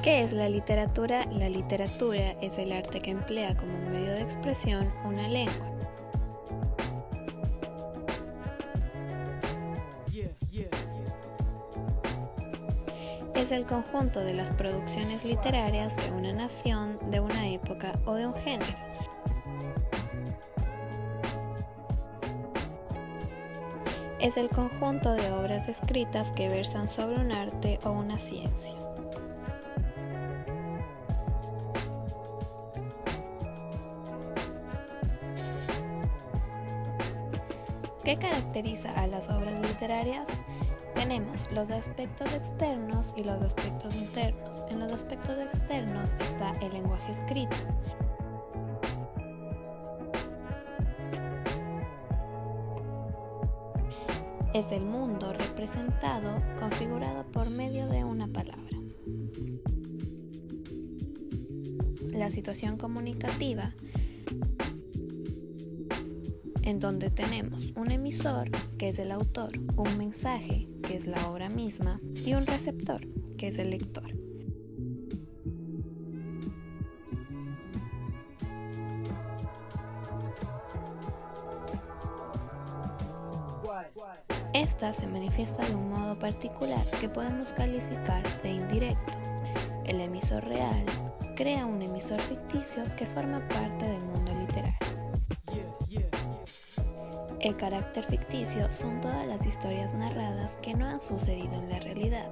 ¿Qué es la literatura? La literatura es el arte que emplea como un medio de expresión una lengua. Es el conjunto de las producciones literarias de una nación, de una época o de un género. Es el conjunto de obras escritas que versan sobre un arte o una ciencia. ¿Qué caracteriza a las obras literarias? Tenemos los aspectos externos y los aspectos internos. En los aspectos externos está el lenguaje escrito. Es el mundo representado, configurado por medio de una palabra. La situación comunicativa, en donde tenemos un emisor, que es el autor, un mensaje, que es la obra misma, y un receptor, que es el lector. Esta se manifiesta de un modo particular que podemos calificar de indirecto. El emisor real crea un emisor ficticio que forma parte del mundo literario. El carácter ficticio son todas las historias narradas que no han sucedido en la realidad.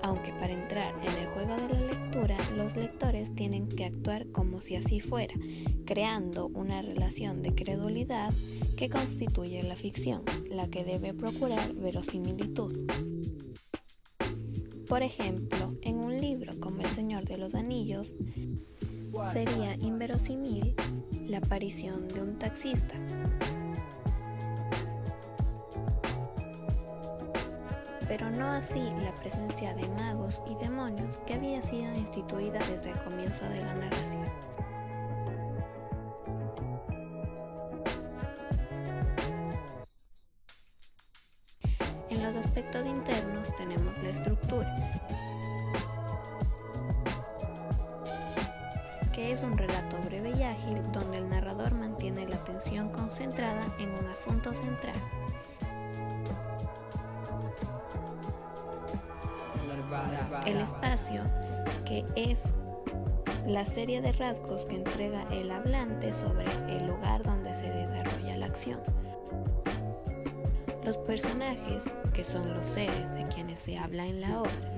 Aunque para entrar en el juego de la lectura, los lectores tienen que actuar como si así fuera, creando una relación de credulidad que constituye la ficción, la que debe procurar verosimilitud. Por ejemplo, en un libro como El Señor de los Anillos, sería inverosímil la aparición de un taxista. Pero no así la presencia de magos y demonios que había sido instituida desde el comienzo de la narración. En los aspectos internos tenemos la estructura, que es un relato breve y ágil donde el narrador mantiene la atención concentrada en un asunto central. El espacio, que es la serie de rasgos que entrega el hablante sobre el lugar donde se desarrolla la acción. Los personajes, que son los seres de quienes se habla en la obra.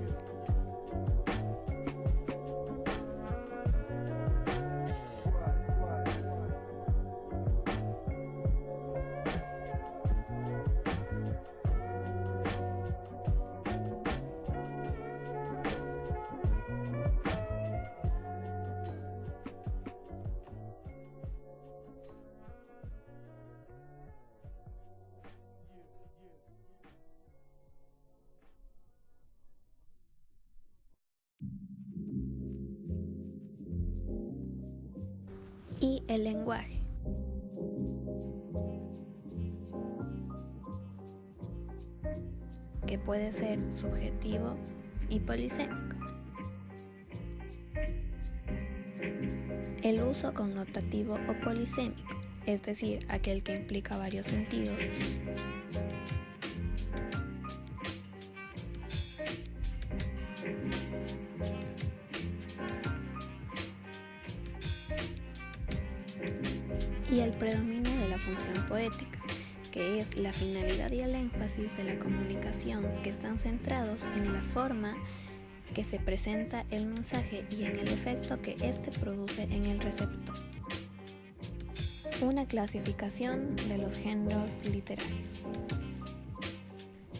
Y el lenguaje, que puede ser subjetivo y polisémico. El uso connotativo o polisémico, es decir, aquel que implica varios sentidos, y el predominio de la función poética, que es la finalidad y el énfasis de la comunicación, que están centrados en la forma que se presenta el mensaje y en el efecto que éste produce en el receptor. Una clasificación de los géneros literarios.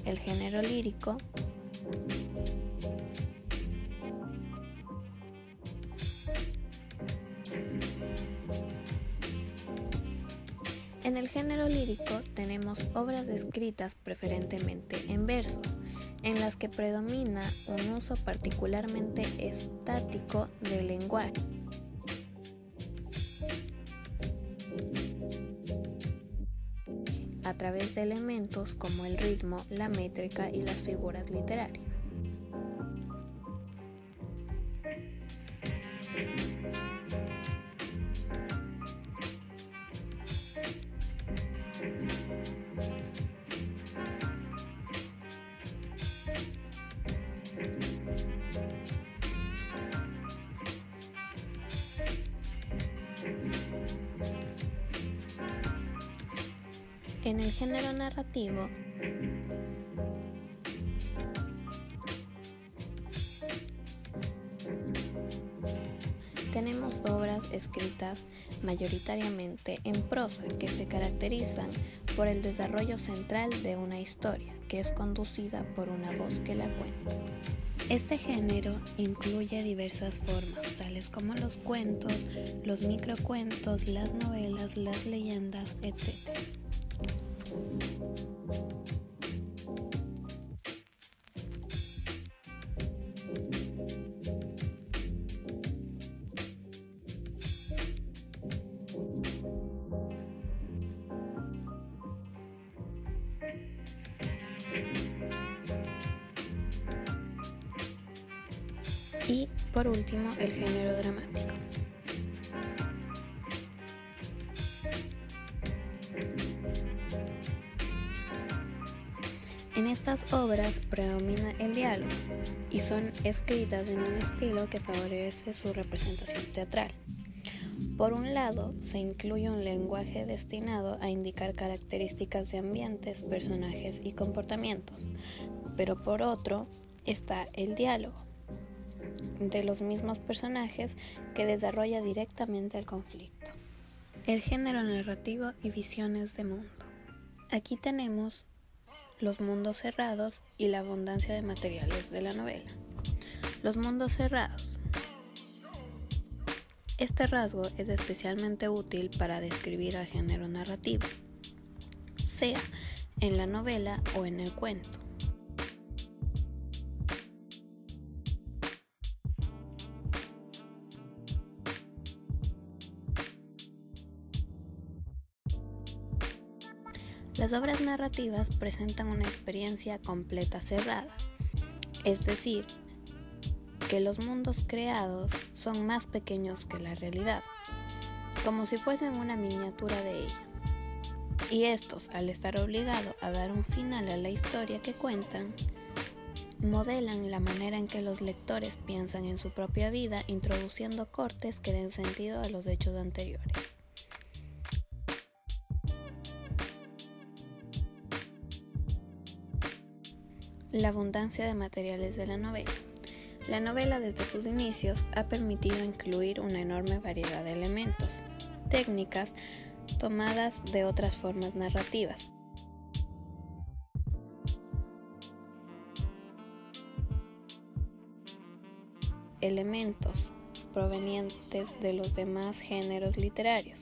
El género lírico, en el género lírico tenemos obras escritas preferentemente en versos, en las que predomina un uso particularmente estático del lenguaje. A través de elementos como el ritmo, la métrica y las figuras literarias. En el género narrativo, tenemos obras escritas mayoritariamente en prosa que se caracterizan por el desarrollo central de una historia que es conducida por una voz que la cuenta. Este género incluye diversas formas, tales como los cuentos, los microcuentos, las novelas, las leyendas, etc. Y, por último, el género dramático. En estas obras predomina el diálogo y son escritas en un estilo que favorece su representación teatral. Por un lado, se incluye un lenguaje destinado a indicar características de ambientes, personajes y comportamientos, pero por otro está el diálogo de los mismos personajes que desarrolla directamente el conflicto. El género narrativo y visiones de mundo. Aquí tenemos los mundos cerrados y la abundancia de materiales de la novela. Los mundos cerrados. Este rasgo es especialmente útil para describir al género narrativo, sea en la novela o en el cuento. Las obras narrativas presentan una experiencia completa cerrada, es decir, que los mundos creados son más pequeños que la realidad, como si fuesen una miniatura de ella. Y estos, al estar obligados a dar un final a la historia que cuentan, modelan la manera en que los lectores piensan en su propia vida, introduciendo cortes que den sentido a los hechos anteriores. La abundancia de materiales de la novela. La novela desde sus inicios ha permitido incluir una enorme variedad de elementos, técnicas tomadas de otras formas narrativas. Elementos provenientes de los demás géneros literarios.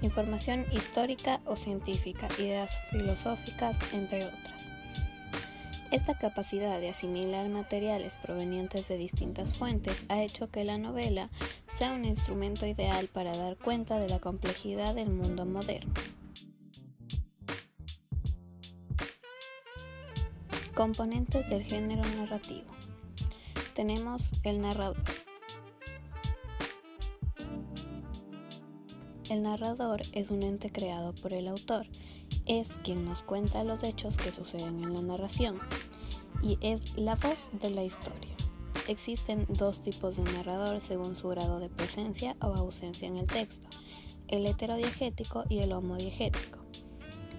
Información histórica o científica, ideas filosóficas, entre otras. Esta capacidad de asimilar materiales provenientes de distintas fuentes ha hecho que la novela sea un instrumento ideal para dar cuenta de la complejidad del mundo moderno. Componentes del género narrativo. Tenemos el narrador. El narrador es un ente creado por el autor, es quien nos cuenta los hechos que suceden en la narración y es la voz de la historia. Existen dos tipos de narrador según su grado de presencia o ausencia en el texto, el heterodiegético y el homodiegético.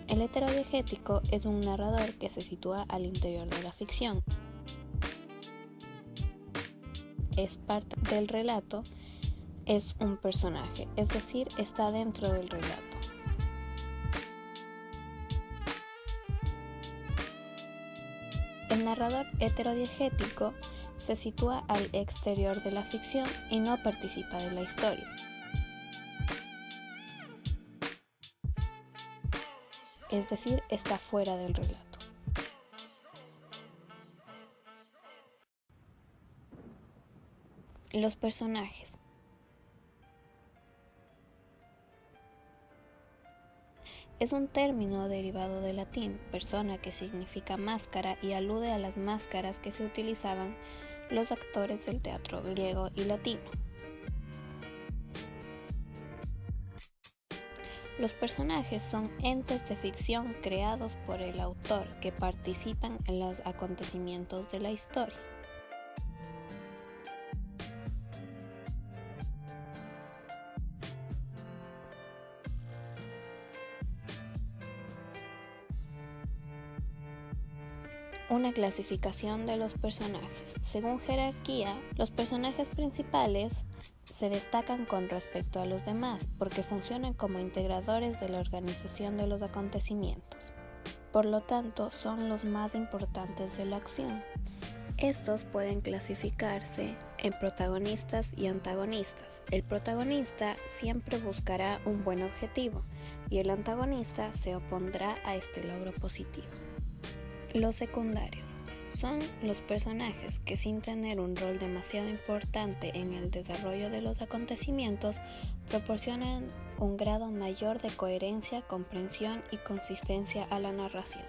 El heterodiegético es un narrador que se sitúa al interior de la ficción. Es parte del relato, es un personaje, es decir, está dentro del relato. El narrador heterodiegético se sitúa al exterior de la ficción y no participa de la historia. Es decir, está fuera del relato. Los personajes. Es un término derivado del latín persona, que significa máscara y alude a las máscaras que se utilizaban los actores del teatro griego y latino. Los personajes son entes de ficción creados por el autor que participan en los acontecimientos de la historia. Una clasificación de los personajes. Según jerarquía, los personajes principales se destacan con respecto a los demás porque funcionan como integradores de la organización de los acontecimientos. Por lo tanto, son los más importantes de la acción. Estos pueden clasificarse en protagonistas y antagonistas. El protagonista siempre buscará un buen objetivo y el antagonista se opondrá a este logro positivo. Los secundarios son los personajes que, sin tener un rol demasiado importante en el desarrollo de los acontecimientos, proporcionan un grado mayor de coherencia, comprensión y consistencia a la narración.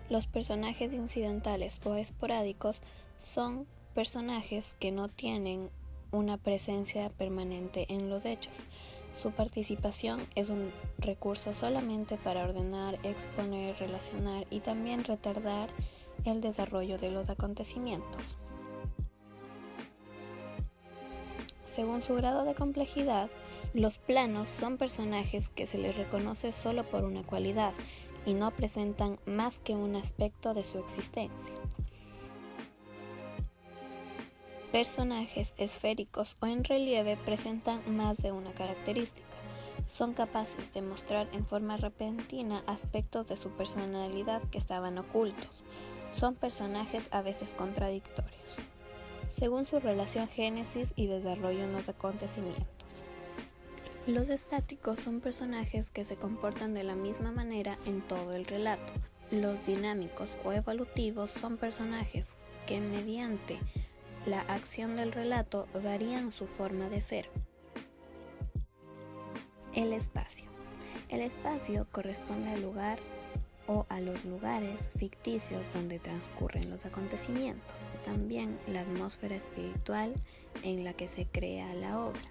Los personajes incidentales o esporádicos son personajes que no tienen una presencia permanente en los hechos. Su participación es un recurso solamente para ordenar, exponer, relacionar y también retardar el desarrollo de los acontecimientos. Según su grado de complejidad, los planos son personajes que se les reconoce solo por una cualidad y no presentan más que un aspecto de su existencia. Personajes esféricos o en relieve presentan más de una característica. Son capaces de mostrar en forma repentina aspectos de su personalidad que estaban ocultos. Son personajes a veces contradictorios, según su relación génesis y desarrollo en los acontecimientos. Los estáticos son personajes que se comportan de la misma manera en todo el relato. Los dinámicos o evolutivos son personajes que mediante la acción del relato varían su forma de ser. El espacio. El espacio corresponde al lugar o a los lugares ficticios donde transcurren los acontecimientos. También la atmósfera espiritual en la que se crea la obra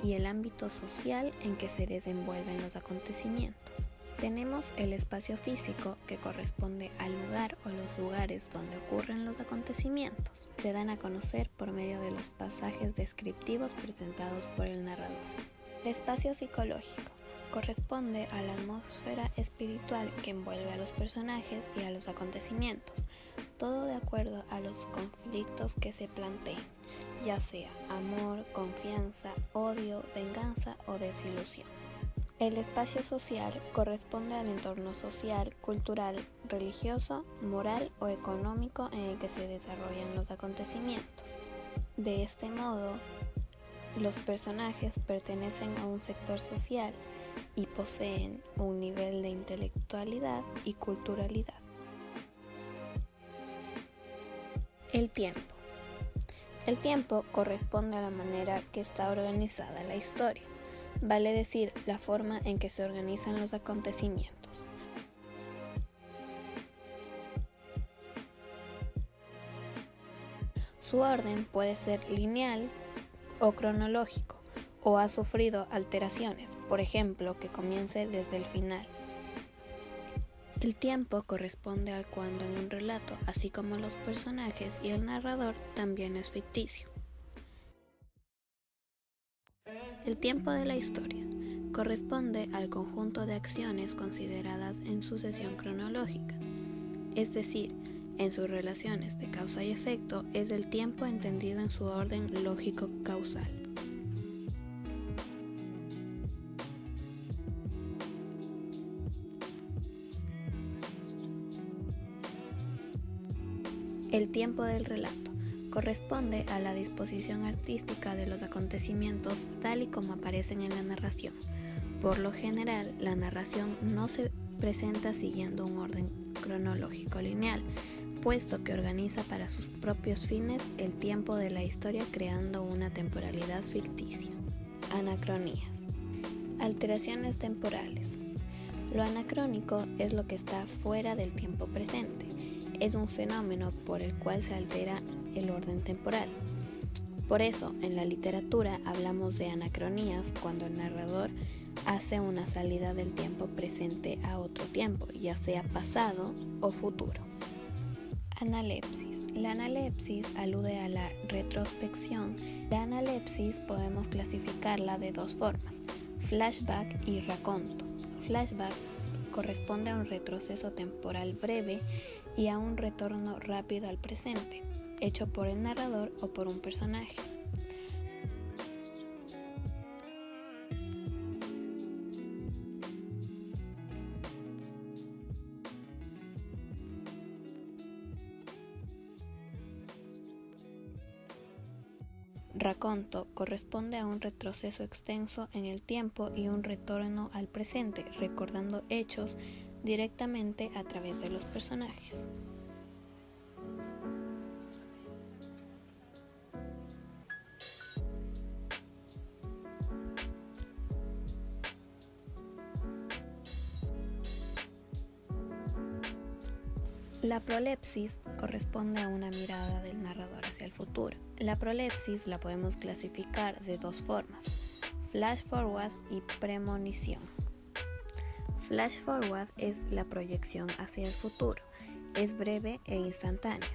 y el ámbito social en que se desenvuelven los acontecimientos. Tenemos el espacio físico, que corresponde al lugar o los lugares donde ocurren los acontecimientos. Se dan a conocer por medio de los pasajes descriptivos presentados por el narrador. El espacio psicológico corresponde a la atmósfera espiritual que envuelve a los personajes y a los acontecimientos, todo de acuerdo a los conflictos que se planteen, ya sea amor, confianza, odio, venganza o desilusión. El espacio social corresponde al entorno social, cultural, religioso, moral o económico en el que se desarrollan los acontecimientos. De este modo, los personajes pertenecen a un sector social y poseen un nivel de intelectualidad y culturalidad. El tiempo. El tiempo corresponde a la manera que está organizada la historia. Vale decir, la forma en que se organizan los acontecimientos. Su orden puede ser lineal o cronológico, o ha sufrido alteraciones, por ejemplo, que comience desde el final. El tiempo corresponde al cuando en un relato, así como los personajes y el narrador, también es ficticio. El tiempo de la historia corresponde al conjunto de acciones consideradas en sucesión cronológica, es decir, en sus relaciones de causa y efecto es el tiempo entendido en su orden lógico-causal. El tiempo del relato corresponde a la disposición artística de los acontecimientos tal y como aparecen en la narración. Por lo general, la narración no se presenta siguiendo un orden cronológico lineal, puesto que organiza para sus propios fines el tiempo de la historia creando una temporalidad ficticia. Anacronías. Alteraciones temporales. Lo anacrónico es lo que está fuera del tiempo presente. Es un fenómeno por el cual se altera el orden temporal. Por eso, en la literatura hablamos de anacronías cuando el narrador hace una salida del tiempo presente a otro tiempo, ya sea pasado o futuro. Analepsis. La analepsis alude a la retrospección. La analepsis podemos clasificarla de dos formas: flashback y raconto. Flashback corresponde a un retroceso temporal breve y a un retorno rápido al presente, hecho por el narrador o por un personaje. Raconto corresponde a un retroceso extenso en el tiempo y un retorno al presente, recordando hechos directamente a través de los personajes. La prolepsis corresponde a una mirada del narrador hacia el futuro. La prolepsis la podemos clasificar de dos formas: flash forward y premonición. Flash forward es la proyección hacia el futuro. Es breve e instantánea.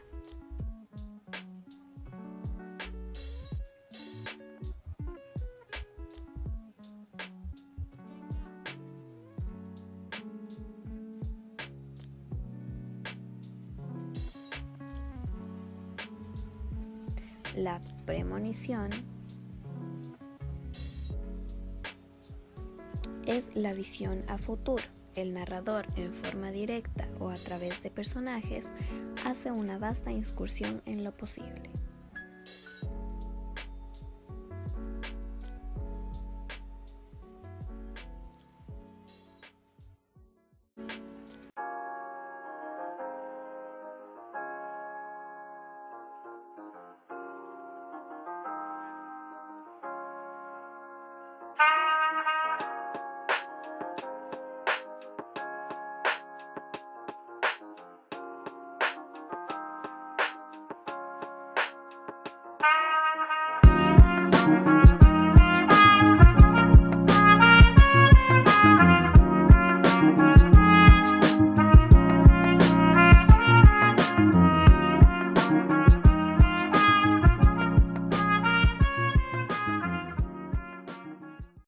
La premonición es la visión a futuro. El narrador, en forma directa o a través de personajes, hace una vasta incursión en lo posible.